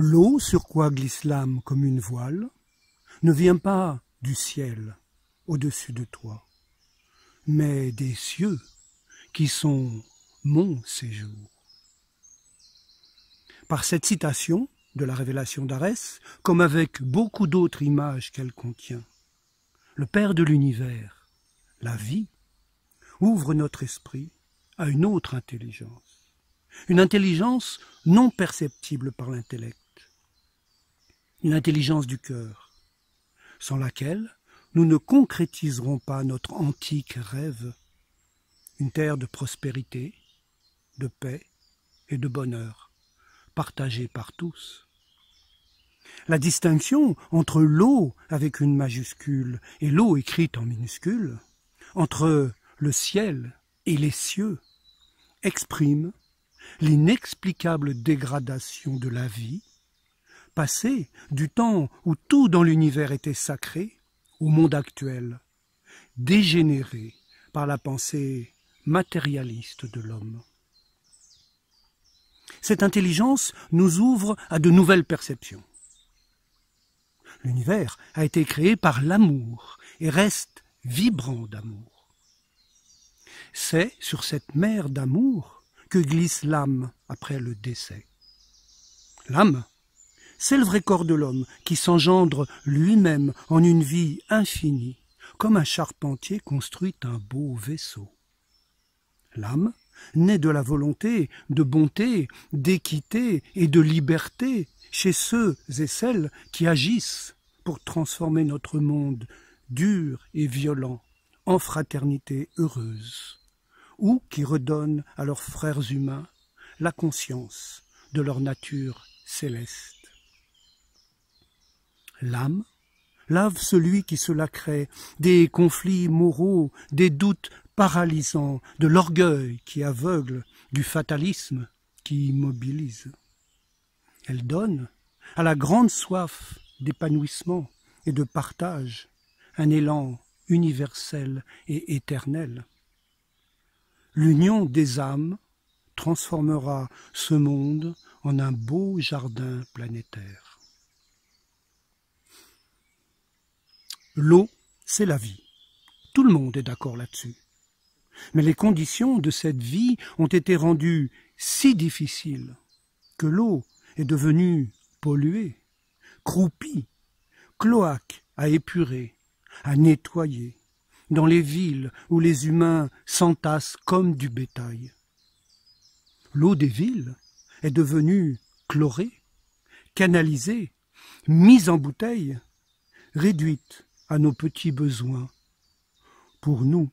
L'eau sur quoi glisse l'âme comme une voile ne vient pas du ciel au-dessus de toi, mais des cieux qui sont mon séjour. Par cette citation de la révélation d'Arès, comme avec beaucoup d'autres images qu'elle contient, le Père de l'univers, la vie, ouvre notre esprit à une autre intelligence, une intelligence non perceptible par l'intellect, une intelligence du cœur, sans laquelle nous ne concrétiserons pas notre antique rêve, une terre de prospérité, de paix et de bonheur, partagée par tous. La distinction entre l'eau avec une majuscule et l'eau écrite en minuscule, entre le ciel et les cieux, exprime l'inexplicable dégradation de la vie, passée du temps où tout dans l'univers était sacré, au monde actuel, dégénéré par la pensée matérialiste de l'homme. Cette intelligence nous ouvre à de nouvelles perceptions. L'univers a été créé par l'amour et reste vibrant d'amour. C'est sur cette mer d'amour que glisse l'âme après le décès. L'âme, c'est le vrai corps de l'homme qui s'engendre lui-même en une vie infinie, comme un charpentier construit un beau vaisseau. L'âme naît de la volonté de bonté, d'équité et de liberté chez ceux et celles qui agissent pour transformer notre monde dur et violent en fraternité heureuse, ou qui redonnent à leurs frères humains la conscience de leur nature céleste. L'âme lave celui qui se la crée des conflits moraux, des doutes paralysants, de l'orgueil qui aveugle, du fatalisme qui immobilise. Elle donne à la grande soif d'épanouissement et de partage un élan universel et éternel. L'union des âmes transformera ce monde en un beau jardin planétaire. L'eau, c'est la vie. Tout le monde est d'accord là-dessus. Mais les conditions de cette vie ont été rendues si difficiles que l'eau est devenue polluée, croupie, cloaque à épurer, à nettoyer, dans les villes où les humains s'entassent comme du bétail. L'eau des villes est devenue chlorée, canalisée, mise en bouteille, réduite à nos petits besoins. Pour nous,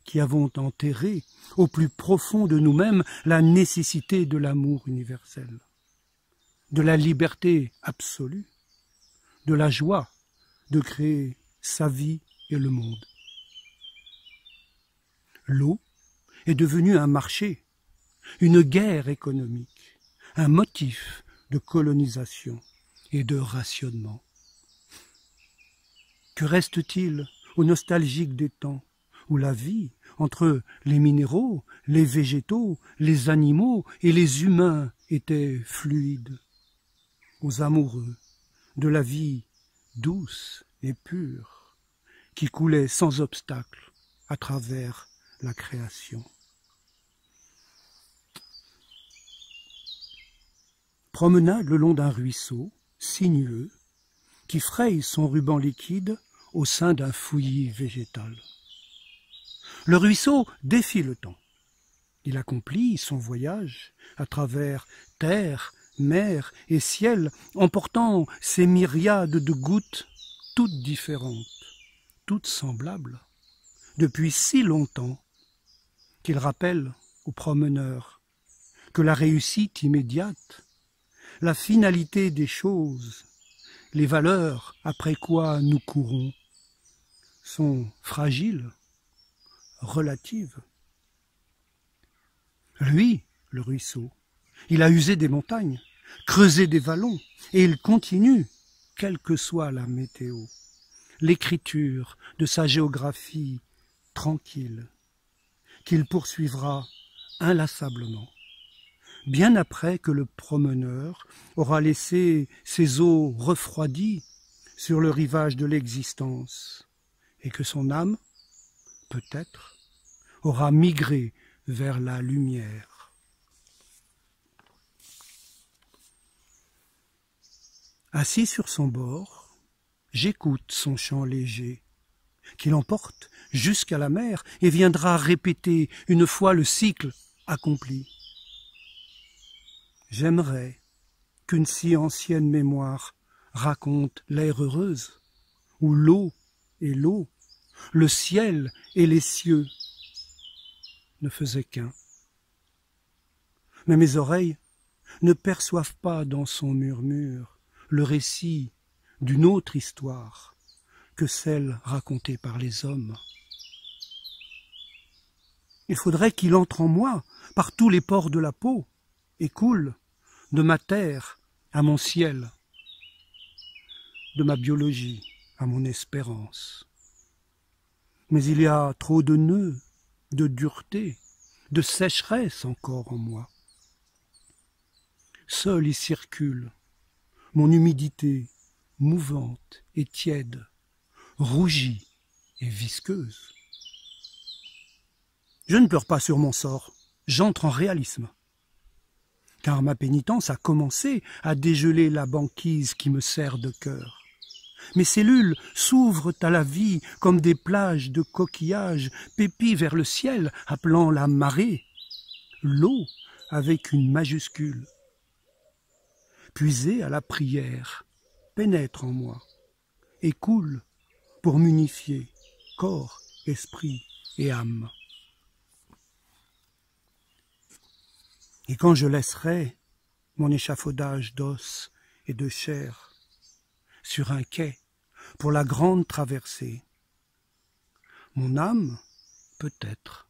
qui avons enterré au plus profond de nous-mêmes la nécessité de l'amour universel, de la liberté absolue, de la joie de créer sa vie et le monde. L'eau est devenue un marché, une guerre économique, un motif de colonisation et de rationnement. Que reste-t-il aux nostalgiques des temps où la vie entre les minéraux, les végétaux, les animaux et les humains était fluide, aux amoureux de la vie douce et pure qui coulait sans obstacle à travers la création. Promenade le long d'un ruisseau sinueux qui fraye son ruban liquide au sein d'un fouillis végétal. Le ruisseau défie le temps. Il accomplit son voyage à travers terre, mer et ciel, emportant ses myriades de gouttes, toutes différentes, toutes semblables, depuis si longtemps qu'il rappelle aux promeneurs que la réussite immédiate, la finalité des choses, les valeurs après quoi nous courons, sont fragiles, relatives. Lui, le ruisseau, il a usé des montagnes, creusé des vallons, et il continue, quelle que soit la météo, l'écriture de sa géographie tranquille, qu'il poursuivra inlassablement bien après que le promeneur aura laissé ses eaux refroidies sur le rivage de l'existence, et que son âme, peut-être, aura migré vers la lumière. Assis sur son bord, j'écoute son chant léger, qui l'emporte jusqu'à la mer et viendra répéter une fois le cycle accompli. J'aimerais qu'une si ancienne mémoire raconte l'ère heureuse, où l'eau et l'eau, le ciel et les cieux ne faisaient qu'un. Mais mes oreilles ne perçoivent pas dans son murmure le récit d'une autre histoire que celle racontée par les hommes. Il faudrait qu'il entre en moi par tous les pores de la peau et coule de ma terre à mon ciel, de ma biologie à mon espérance. Mais il y a trop de nœuds, de dureté, de sécheresse encore en moi. Seul y circule mon humidité mouvante et tiède, rougie et visqueuse. Je ne pleure pas sur mon sort, j'entre en réalisme. Car ma pénitence a commencé à dégeler la banquise qui me sert de cœur. Mes cellules s'ouvrent à la vie comme des plages de coquillages pépis vers le ciel, appelant la marée, l'eau avec une majuscule. Puisée à la prière, pénètre en moi et coule pour m'unifier corps, esprit et âme. Et quand je laisserai mon échafaudage d'os et de chair sur un quai pour la grande traversée, mon âme, peut-être,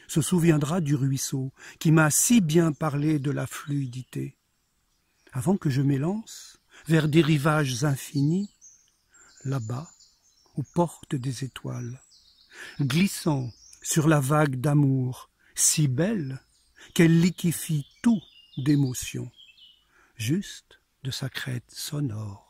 se souviendra du ruisseau qui m'a si bien parlé de la fluidité. Avant que je m'élance vers des rivages infinis, là-bas, aux portes des étoiles, glissant sur la vague d'amour, si belle qu'elle liquéfie tout d'émotion, juste de sa crête sonore.